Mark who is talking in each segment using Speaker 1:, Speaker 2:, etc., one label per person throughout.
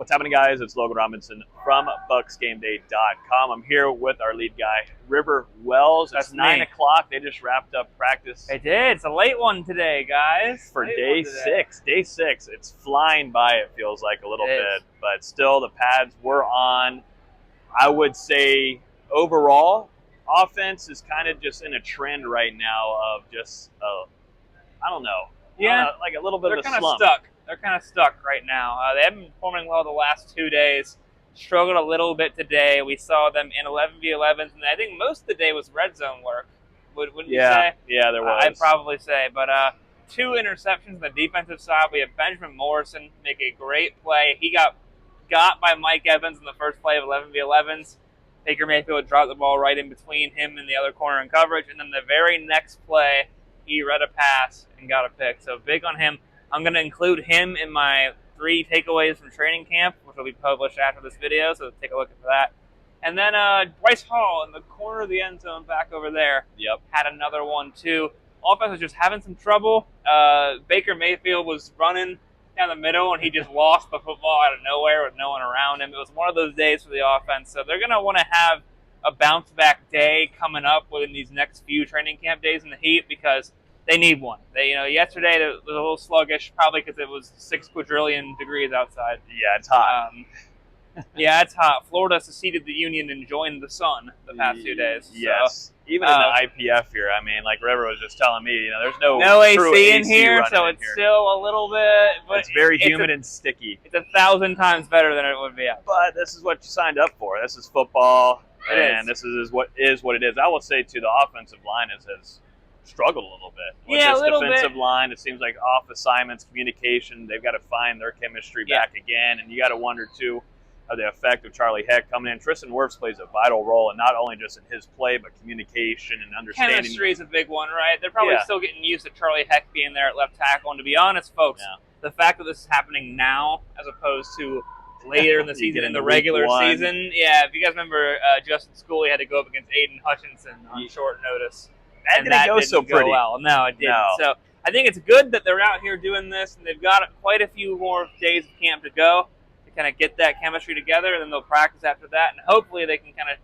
Speaker 1: What's happening, guys? It's Logan Robinson from BucsGameday.com. I'm here with our lead guy, River Wells. It's 9 o'clock. They just wrapped up practice.
Speaker 2: They did. It's a late one today, guys.
Speaker 1: For day 6. Day 6. It's flying by, it feels like, a little bit. But still, the pads were on. I would say, overall, offense is kind of just in a trend right now of just, I don't know.
Speaker 2: Yeah.
Speaker 1: Like a little bit of a slump.
Speaker 2: They're kind of stuck right now. They haven't been performing well the last 2 days. Struggled a little bit today. We saw them in 11v11s, and I think most of the day was red zone work. Wouldn't you say?
Speaker 1: Yeah, there was.
Speaker 2: I'd probably say. But 2 interceptions on the defensive side. We have Benjamin Morrison make a great play. He got by Mike Evans in the first play of 11v11s. Baker Mayfield dropped the ball right in between him and the other corner in coverage. And then the very next play, he read a pass and got a pick. So big on him. I'm going to include him in my 3 takeaways from training camp, which will be published after this video, so take a look at that. And then Bryce Hall in the corner of the end zone back over there had another one too. Offense was just having some trouble. Baker Mayfield was running down the middle, and he just lost the football out of nowhere with no one around him. It was one of those days for the offense, so they're going to want to have a bounce-back day coming up within these next few training camp days in the heat because they need one. Yesterday it was a little sluggish, probably because it was 6 quadrillion degrees outside.
Speaker 1: Yeah, it's hot.
Speaker 2: Yeah, it's hot. Florida seceded the union and joined the sun the past 2 days.
Speaker 1: Yes. So, even in the IPF here, I mean, like River was just telling me, there's no
Speaker 2: AC in here, so it's still a little bit. But
Speaker 1: it's very humid and sticky.
Speaker 2: It's 1,000 times better than it would be out.
Speaker 1: But this is what you signed up for. This is football, this is what it is. I will say, too, the offensive line has struggled a little bit. With
Speaker 2: this
Speaker 1: a little defensive line, it seems like off assignments, communication, they've got to find their chemistry back again. And you got to wonder, too, of the effect of Charlie Heck coming in. Tristan Wirfs plays a vital role, and not only just in his play, but communication and understanding.
Speaker 2: Chemistry is a big one, right? They're probably still getting used to Charlie Heck being there at left tackle. And to be honest, folks, the fact that this is happening now as opposed to later in the season, in the regular season. Yeah, if you guys remember, Justin Schooley had to go up against Aiden Hutchinson on short notice.
Speaker 1: That didn't go so pretty.
Speaker 2: Well. No, it didn't. No. So I think it's good that they're out here doing this, and they've got quite a few more days of camp to go to kind of get that chemistry together, and then they'll practice after that, and hopefully they can kind of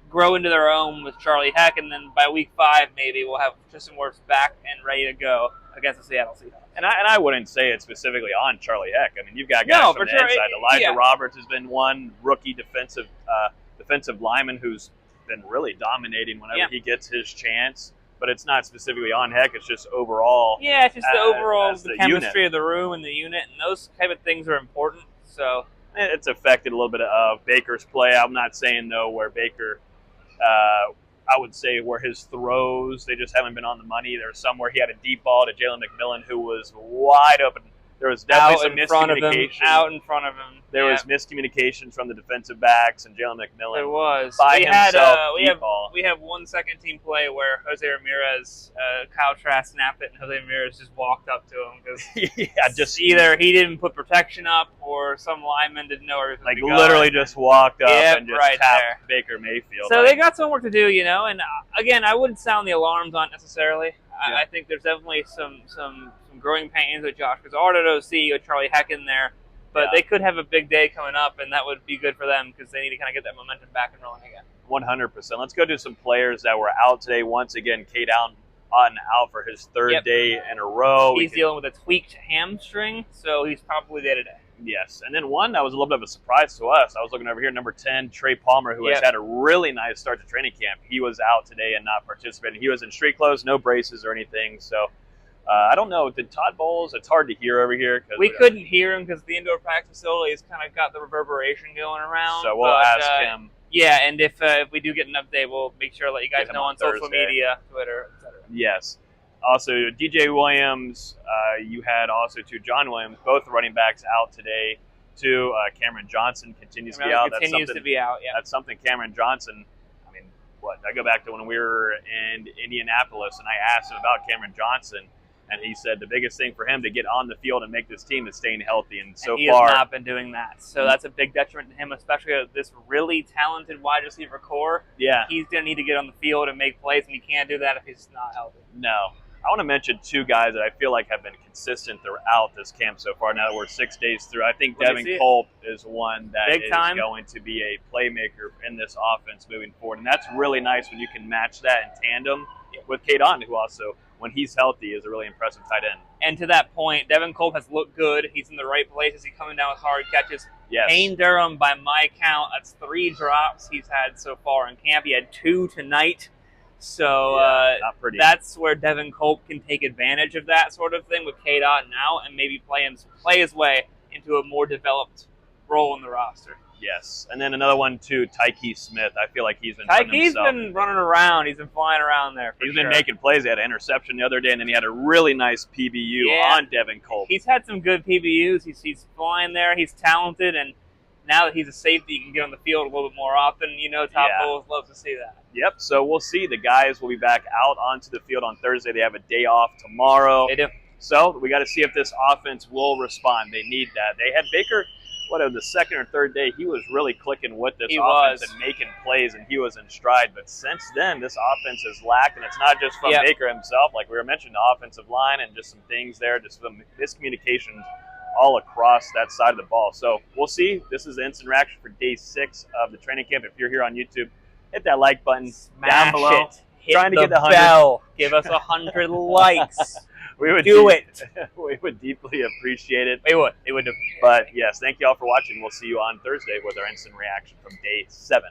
Speaker 2: grow into their own with Charlie Heck, and then by week 5 maybe we'll have Tristan Wirfs back and ready to go against the Seattle Seahawks.
Speaker 1: And I wouldn't say it specifically on Charlie Heck. I mean, you've got guys from the inside. Elijah Roberts has been one rookie defensive lineman who's been really dominating whenever he gets his chance. But it's not specifically on Heck. It's just overall.
Speaker 2: Yeah, it's just the overall the chemistry of the room and the unit, and those type of things are important. So
Speaker 1: it's affected a little bit of Baker's play. I'm not saying, though, where Baker I would say where his throws, they just haven't been on the money. There's some where he had a deep ball to Jalen McMillan who was wide open. There was definitely some miscommunication.
Speaker 2: Out in front of him.
Speaker 1: There was miscommunications from the defensive backs and Jalen McMillan.
Speaker 2: There was.
Speaker 1: We
Speaker 2: have one second team play where Jose Ramirez, Kyle Trask snapped it, and Jose Ramirez just walked up to him because either he didn't put protection up or some lineman didn't know where he was going to go.
Speaker 1: Literally just walked up and just tapped Baker Mayfield.
Speaker 2: So they got some work to do, and again, I wouldn't sound the alarms on necessarily. I think there's definitely some growing pains with Josh Gazard at OC with Charlie Heck in there. But they could have a big day coming up, and that would be good for them because they need to kind of get that momentum back and rolling again.
Speaker 1: 100%. Let's go to some players that were out today. Once again, Cade Allen out for his 3rd day in a row.
Speaker 2: He's dealing with a tweaked hamstring, so he's probably day to day.
Speaker 1: Yes, and then one that was a little bit of a surprise to us. I was looking over here, number 10, Trey Palmer, who has had a really nice start to training camp. He was out today and not participating. He was in street clothes, no braces or anything, so I don't know. Did Todd Bowles? It's hard to hear over here.
Speaker 2: We couldn't hear him because the indoor practice facility has kind of got the reverberation going around.
Speaker 1: So we'll ask him.
Speaker 2: Yeah, and if we do get an update, we'll make sure to let you guys know on social media, Twitter, etc.
Speaker 1: Yes. Also, DJ Williams, you had also John Williams, both running backs out today. Cameron Johnson continues to be out. That's something Cameron Johnson. I mean, I go back to when we were in Indianapolis, and I asked him about Cameron Johnson. And he said the biggest thing for him to get on the field and make this team is staying healthy. And he
Speaker 2: has not been doing that. So that's a big detriment to him, especially with this really talented wide receiver core.
Speaker 1: Yeah.
Speaker 2: He's going to need to get on the field and make plays, and he can't do that if he's not healthy.
Speaker 1: No. I want to mention two guys that I feel like have been consistent throughout this camp so far. Now that we're 6 days through, I think Devin Culp is one that is going to be a playmaker in this offense moving forward. And that's really nice when you can match that in tandem with Cade Otton, who also, when he's healthy, is a really impressive tight end.
Speaker 2: And to that point, Devin Culp has looked good. He's in the right places. He's coming down with hard catches.
Speaker 1: Yes.
Speaker 2: Payne Durham, by my count, that's 3 drops he's had so far in camp. He had 2 tonight. So that's where Devin Culp can take advantage of that sort of thing with Cade Otton now and maybe play his way into a more developed role in the roster.
Speaker 1: Yes. And then another one, too, Tyke Smith. I feel like he's been
Speaker 2: been running around. He's been flying around there.
Speaker 1: He's been making plays. He had an interception the other day, and then he had a really nice PBU on Devin Culp.
Speaker 2: He's had some good PBUs. He's flying there. He's talented, and now that he's a safety, he can get on the field a little bit more often. You know, Top Bowls love to see that.
Speaker 1: Yep, so we'll see. The guys will be back out onto the field on Thursday. They have a day off tomorrow.
Speaker 2: They do.
Speaker 1: So we got to see if this offense will respond. They need that. They had Baker, the second or third day, he was really clicking with this offense and making plays, and he was in stride. But since then, this offense has lacked, and it's not just from Baker himself. Like we were mentioning, the offensive line and just some things there, just some miscommunications all across that side of the ball. So we'll see. This is the instant reaction for day 6 of the training camp. If you're here on YouTube, hit that like button down below.
Speaker 2: Hit trying to get the 100. Bell. Give us 100 likes.
Speaker 1: We would We would deeply appreciate it.
Speaker 2: We would.
Speaker 1: But yes, thank you all for watching. We'll see you on Thursday with our instant reaction from day 7.